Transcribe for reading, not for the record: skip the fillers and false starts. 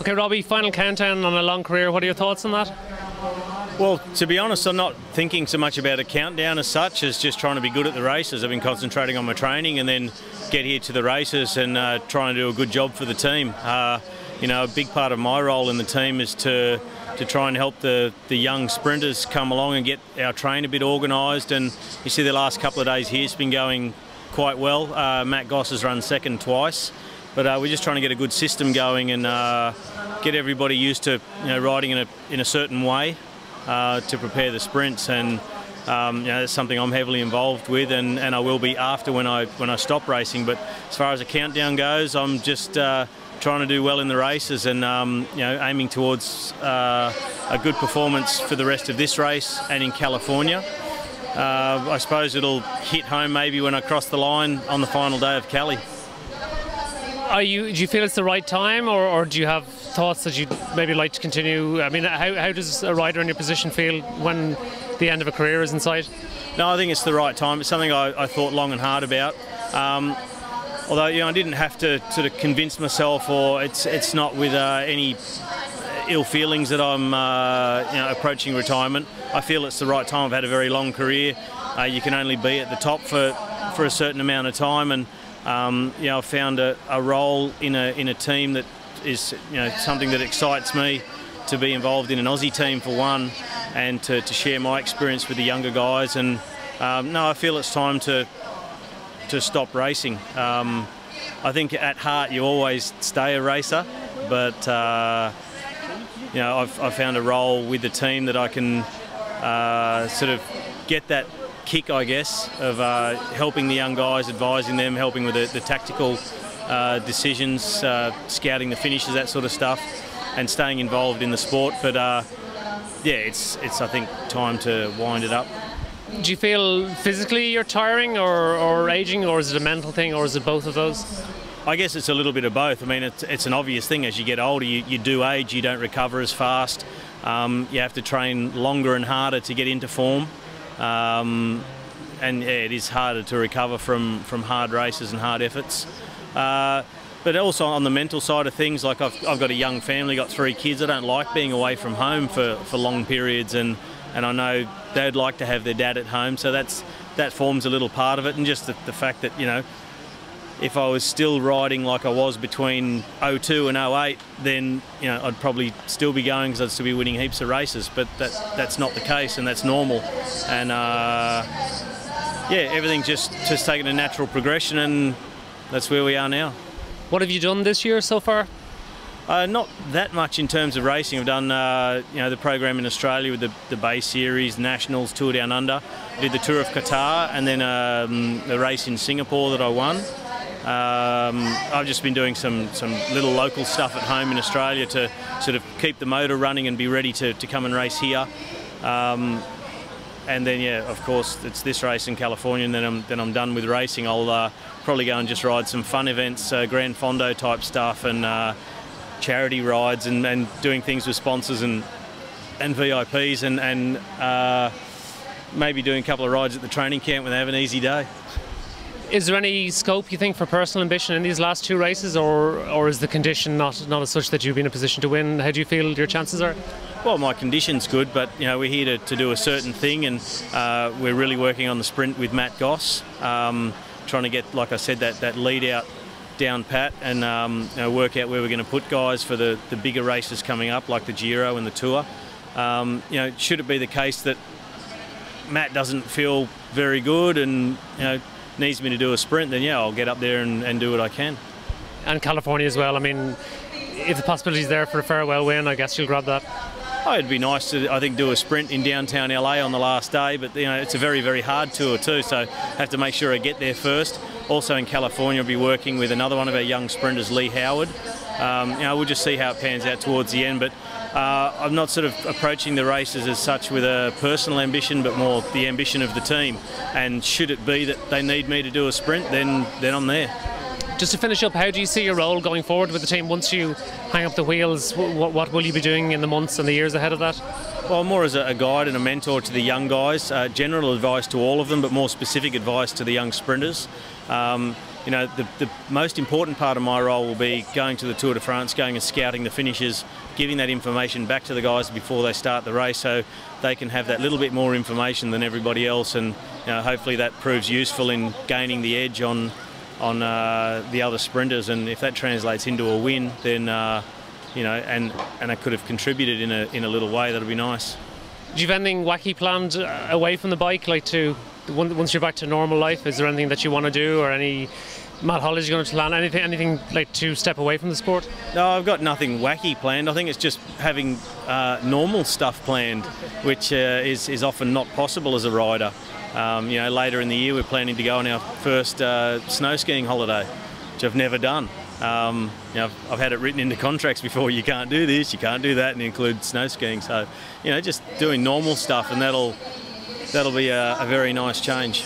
Okay, Robbie, final countdown on a long career. What are your thoughts on that? Well, to be honest, I'm not thinking so much about a countdown as such as just trying to be good at the races. I've been concentrating on my training and then get here to the races and trying to do a good job for the team. You know, a big part of my role in the team is to try and help the young sprinters come along and get our train a bit organised. And you see the last couple of days here, it's been going quite well. Matt Goss has run second twice. But we're just trying to get a good system going and get everybody used to riding in a certain way to prepare the sprints, and that's something I'm heavily involved with, and I will be after when I stop racing. But as far as a countdown goes, I'm just trying to do well in the races and aiming towards a good performance for the rest of this race and in California. I suppose it'll hit home maybe when I cross the line on the final day of Cali. Do you feel it's the right time, or do you have thoughts that you'd maybe like to continue? I mean, how does a rider in your position feel when the end of a career is in sight? No, I think it's the right time. It's something I thought long and hard about. Although I didn't have to sort of convince myself, or it's not with any ill feelings that I'm approaching retirement. I feel it's the right time. I've had a very long career. You can only be at the top for a certain amount of time, and I've found a role in a team that is something that excites me, to be involved in an Aussie team for one, and to share my experience with the younger guys. And no, I feel it's time to stop racing. I think at heart you always stay a racer, but I've found a role with the team that I can sort of get that kick, I guess, of helping the young guys, advising them, helping with the tactical decisions, scouting the finishes, that sort of stuff, and staying involved in the sport. But it's I think time to wind it up. Do you feel physically you're tiring or aging, or is it a mental thing, or is it both of those? I guess it's a little bit of both. I mean, it's an obvious thing. As you get older, you do age, you don't recover as fast. You have to train longer and harder to get into form. And it is harder to recover from hard races and hard efforts. But also on the mental side of things, like I've got a young family, got 3 kids. I don't like being away from home for long periods, and I know they'd like to have their dad at home, so that forms a little part of it. And just the fact that, if I was still riding like I was between 02 and 08, then I'd probably still be going, because I'd still be winning heaps of races. But that's not the case, and that's normal. And everything's just taken a natural progression, and that's where we are now. What have you done this year so far? Not that much in terms of racing. I've done the program in Australia with the Bay Series, Nationals, Tour Down Under. I did the Tour of Qatar, and then the race in Singapore that I won. I've just been doing some little local stuff at home in Australia to sort of keep the motor running and be ready to come and race here. And then, of course, it's this race in California, and then I'm done with racing. I'll probably go and just ride some fun events, Grand Fondo type stuff, and charity rides, and doing things with sponsors and VIPs, and maybe doing a couple of rides at the training camp when they have an easy day. Is there any scope, you think, for personal ambition in these last 2 races, or is the condition not as such that you've been in a position to win? How do you feel your chances are? Well, my condition's good, but we're here to do a certain thing, and we're really working on the sprint with Matt Goss, trying to get, like I said, that lead out down pat, and work out where we're going to put guys for the bigger races coming up, like the Giro and the Tour. Should it be the case that Matt doesn't feel very good and needs me to do a sprint, then I'll get up there and do what I can. And California as well. I mean, if the possibility's there for a farewell win, I guess you'll grab that. Oh, it'd be nice to, I think, do a sprint in downtown LA on the last day, but it's a very, very hard tour too, so I have to make sure I get there first. Also in California, I'll be working with another one of our young sprinters, Lee Howard. We'll just see how it pans out towards the end, but I'm not sort of approaching the races as such with a personal ambition, but more the ambition of the team. And should it be that they need me to do a sprint, then I'm there. Just to finish up, how do you see your role going forward with the team once you hang up the wheels? What will you be doing in the months and the years ahead of that? Well, more as a guide and a mentor to the young guys. General advice to all of them, but more specific advice to the young sprinters. you know, the most important part of my role will be going to the Tour de France, going and scouting the finishes, giving that information back to the guys before they start the race, so they can have that little bit more information than everybody else, and you know, hopefully that proves useful in gaining the edge on the other sprinters. And if that translates into a win, then you know, and I could have contributed in a little way, that'll be nice. Do you have anything wacky planned away from the bike, like once you're back to normal life? Is there anything that you want to do, or any mad holidays you're going to plan? Anything like to step away from the sport? No, I've got nothing wacky planned. I think it's just having normal stuff planned, which is often not possible as a rider. You know, later in the year we're planning to go on our first snow skiing holiday, which I've never done. You know, I've had it written into contracts before. You can't do this, you can't do that, and include snow skiing. So, you know, just doing normal stuff, and that'll be a very nice change.